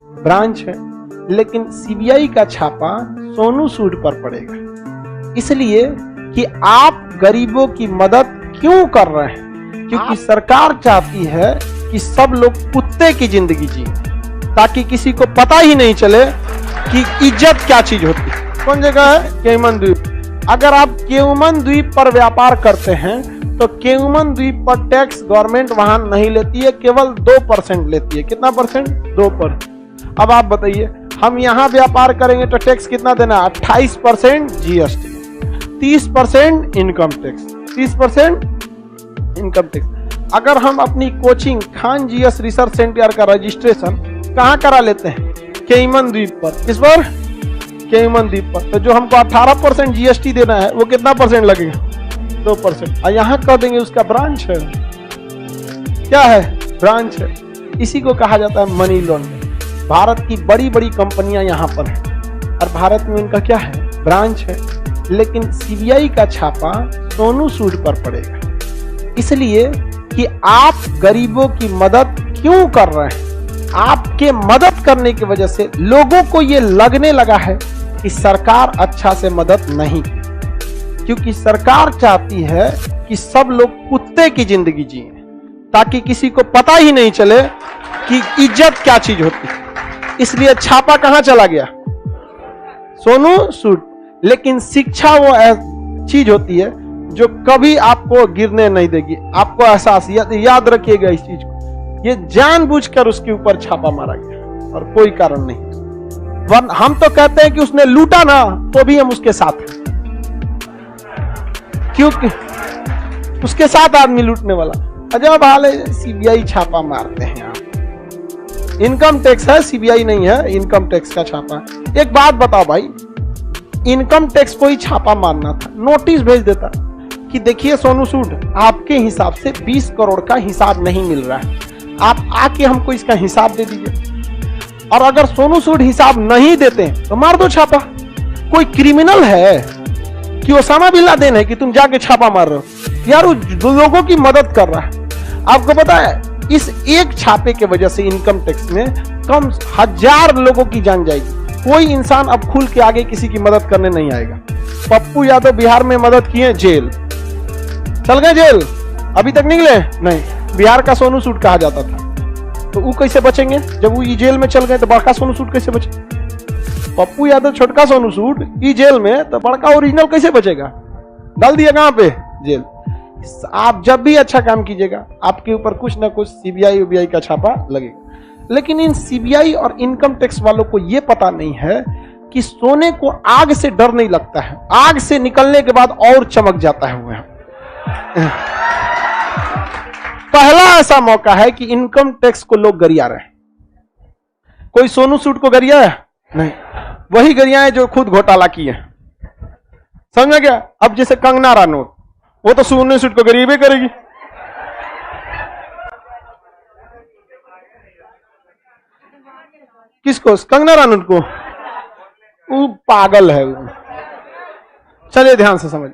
Branch है, लेकिन CBI का छापा सोनू सूद पर पड़ेगा, इसलिए कि आप गरीबों की मदद क्यों कर रहे हैं? क्योंकि सरकार चाहती है कि सब लोग कुत्ते की जिंदगी जिए, ताकि किसी को पता ही नहीं चले कि इज्जत क्या चीज होती है। कौन जगह है? केयमन द्वीप। अगर आप केयमन द्वीप पर व्यापार करते हैं तो केयमन द्वीप पर टैक्स गवर्नमेंट वहां नहीं लेती है, केवल 2% लेती है। कितना परसेंट? 2%। अब आप बताइए, हम यहां व्यापार करेंगे तो टैक्स कितना देना? 28% GST, 30% income tax, 30% income tax. अगर हम अपनी coaching Khan GS research centre का रजिस्ट्रेशन कहां करा लेते हैं? केयमन द्वीप पर। किस पर? केयमन द्वीप पर। तो जो हमको 18% जीएसटी देना है वो कितना परसेंट लगेगा? 2%। और यहां कर देंगे उसका ब्रांच है। क्या है? ब्रांच है। इसी को कहा जाता है मनी लॉन्ड्रिंग। भारत की बड़ी बड़ी कंपनियां यहां पर हैं और भारत में उनका क्या है? ब्रांच है, लेकिन सीबीआई का छापा सोनू सूद पर पड़ेगा, इसलिए कि आप गरीबों की मदद क्यों कर रहे हैं? आपके मदद करने की वजह से लोगों को यह लगने लगा है कि सरकार अच्छा से मदद नहीं, क्योंकि सरकार चाहती है कि सब लोग कुत्ते की जिंदगी जिए, ताकि किसी को पता ही नहीं चले कि इज्जत क्या चीज होती है। इसलिए छापा कहां चला गया? सोनू सूद। लेकिन शिक्षा वो चीज होती है जो कभी आपको गिरने नहीं देगी। आपको एहसास याद रखिएगा इस चीज को। ये जानबूझकर उसके ऊपर छापा मारा गया और कोई कारण नहीं। हम तो कहते हैं कि उसने लूटा ना, तो भी हम उसके साथ हैं, क्योंकि उसके साथ आदमी लूटने वाला। अजब हाल है। सीबीआई छापा मारते हैं आप। इनकम टैक्स है, सीबीआई नहीं है, इनकम टैक्स का छापा। एक बात बताओ भाई, इनकम टैक्स को ही छापा मारना था, नोटिस भेज देता कि देखिए सोनू सूद, आपके हिसाब से 20 करोड़ का हिसाब नहीं मिल रहा है, आप आके हमको इसका हिसाब दे दीजिए। और अगर सोनू सूद हिसाब नहीं देते तो मार दो छापा। कोई क्रिमिनल है कि ओसामा बिन लादेन है कि तुम जाके छापा मार रहे हो? यार वो लोगों की मदद कर रहा है। आपको पता है, इस एक छापे के वजह से इनकम टैक्स में कम 1000 लोगों की जान जाएगी। कोई इंसान अब खुल के आगे किसी की मदद करने नहीं आएगा। पप्पू यादव बिहार में मदद किए, जेल चल गए, जेल अभी तक निकले नहीं। बिहार का सोनू सूद कहा जाता था, तो वो कैसे बचेंगे? जब वो जेल में चल गए तो बड़का सोनू सूद कैसे बचे? पप्पू यादव छोटका सोनू सूद ई जेल में, तो बड़का ओरिजिनल कैसे बचेगा? डाल दिया कहां पे? जेल। आप जब भी अच्छा काम कीजिएगा आपके ऊपर कुछ ना कुछ सीबीआई उबीआई का छापा लगेगा। लेकिन इन सीबीआई और इनकम टैक्स वालों को यह पता नहीं है कि सोने को आग से डर नहीं लगता है, आग से निकलने के बाद और चमक जाता है। वह पहला ऐसा मौका है कि इनकम टैक्स को लोग गरिया रहे। कोई सोनू सूद को गरिया है? नहीं। वही गरिया है जो खुद घोटाला किए। समझ गया? अब जैसे कंगना रनौत, वो तो सोनू सूद को गरीबी करेगी। किसको? कंगना रनौत को? वो पागल है। चलिए ध्यान से समझ।